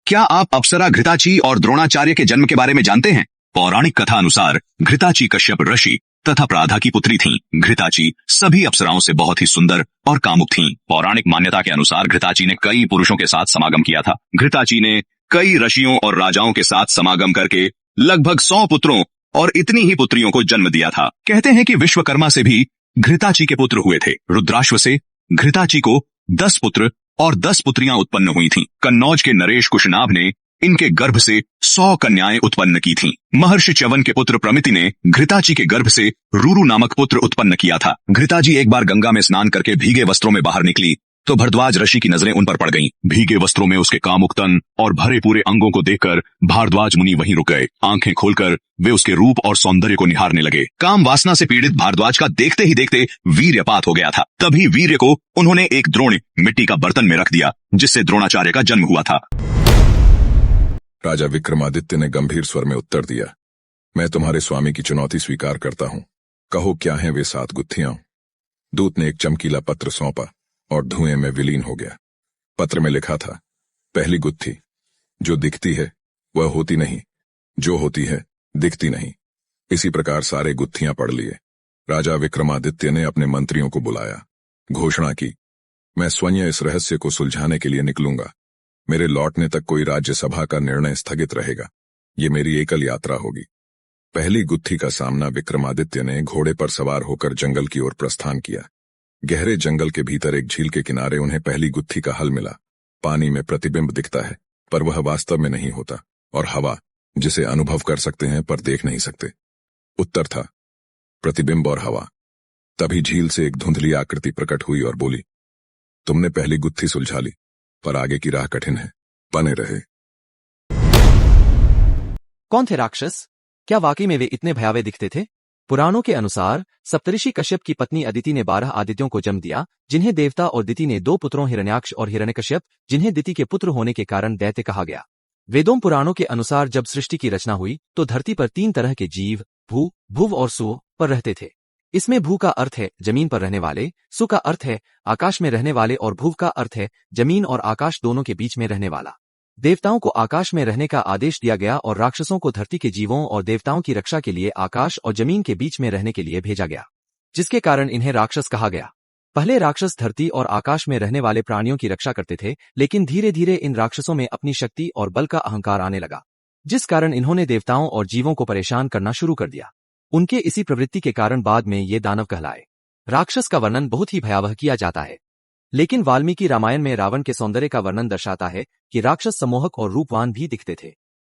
क्या आप अप्सरा घृताची और द्रोणाचार्य के जन्म के बारे में जानते हैं? पौराणिक कथा अनुसार घृताची कश्यप ऋषि तथा प्राधा की पुत्री थीं। घृताची सभी अप्सराओं से बहुत ही सुंदर और कामुक थीं। पौराणिक मान्यता के अनुसार घृताची ने कई पुरुषों के साथ समागम किया था। घृताची ने कई ऋषियों और राजाओं के साथ समागम करके लगभग 100 पुत्रों और इतनी ही पुत्रियों को जन्म दिया था। कहते हैं कि विश्वकर्मा से भी घृताची के पुत्र हुए थे। रुद्राश्व से घृताची को 10 पुत्र और 10 पुत्रियां उत्पन्न हुई थीं। कन्नौज के नरेश कुशनाभ ने इनके गर्भ से 100 कन्याएं उत्पन्न की थीं। महर्षि च्यवन के पुत्र प्रमिति ने घृताची के गर्भ से रूरु नामक पुत्र उत्पन्न किया था। घृताची एक बार गंगा में स्नान करके भीगे वस्त्रों में बाहर निकली तो भरद्वाज ऋषि की नजरें उन पर पड़ गईं। भीगे वस्त्रों में उसके कामुक तन और भरे पूरे अंगों को देखकर भारद्वाज मुनि वहीं रुक गए। आंखें खोलकर वे उसके रूप और सौंदर्य को निहारने लगे। काम वासना से पीड़ित भारद्वाज का देखते ही देखते वीर्यपात हो गया था। तभी वीर्य को उन्होंने एक द्रोण मिट्टी का बर्तन में रख दिया, जिससे द्रोणाचार्य का जन्म हुआ था। राजा विक्रमादित्य ने गंभीर स्वर में उत्तर दिया, मैं तुम्हारे स्वामी की चुनौती स्वीकार करता हूं। कहो क्या हैं वे 7 गुत्थियां। दूत ने एक चमकीला पत्र सौंपा और धुएं में विलीन हो गया। पत्र में लिखा था, पहली गुत्थी, जो दिखती है वह होती नहीं, जो होती है दिखती नहीं। इसी प्रकार सारे गुत्थियां पढ़ लिए। राजा विक्रमादित्य ने अपने मंत्रियों को बुलाया, घोषणा की, मैं स्वयं इस रहस्य को सुलझाने के लिए निकलूंगा। मेरे लौटने तक कोई राज्यसभा का निर्णय स्थगित रहेगा। ये मेरी एकल यात्रा होगी। पहली गुत्थी का सामना विक्रमादित्य ने घोड़े पर सवार होकर जंगल की ओर प्रस्थान किया। गहरे जंगल के भीतर एक झील के किनारे उन्हें पहली गुत्थी का हल मिला। पानी में प्रतिबिंब दिखता है, पर वह वास्तव में नहीं होता, और हवा, जिसे अनुभव कर सकते हैं पर देख नहीं सकते। उत्तर था, प्रतिबिंब और हवा। तभी झील से एक धुंधली आकृति प्रकट हुई और बोली, तुमने पहली गुत्थी सुलझा ली, पर आगे की राह कठिन है, बने रहे। कौन थे राक्षस? क्या वाकई में वे इतने भयावह दिखते थे? पुराणों के अनुसार सप्तऋषि कश्यप की पत्नी अदिति ने 12 आदित्यों को जन्म दिया, जिन्हें देवता, और दिति ने 2 पुत्रों हिरण्याक्ष और हिरण्यकश्यप, जिन्हें दिति के पुत्र होने के कारण दैत्य कहा गया। वेदों पुराणों के अनुसार जब सृष्टि की रचना हुई तो धरती पर 3 तरह के जीव, भू, भुव और सु पर रहते थे। इसमें भू का अर्थ है जमीन पर रहने वाले, सु का अर्थ है आकाश में रहने वाले, और भुव का अर्थ है जमीन और आकाश दोनों के बीच में रहने वाला। देवताओं को आकाश में रहने का आदेश दिया गया और राक्षसों को धरती के जीवों और देवताओं की रक्षा के लिए आकाश और जमीन के बीच में रहने के लिए भेजा गया, जिसके कारण इन्हें राक्षस कहा गया। पहले राक्षस धरती और आकाश में रहने वाले प्राणियों की रक्षा करते थे, लेकिन धीरे धीरे इन राक्षसों में अपनी शक्ति और बल का अहंकार आने लगा, जिस कारण इन्होंने देवताओं और जीवों को परेशान करना शुरू कर दिया। उनके इसी प्रवृत्ति के कारण बाद में ये दानव कहलाए। राक्षस का वर्णन बहुत ही भयावह किया जाता है, लेकिन वाल्मीकि रामायण में रावण के सौंदर्य का वर्णन दर्शाता है कि राक्षस सम्मोहक और रूपवान भी दिखते थे।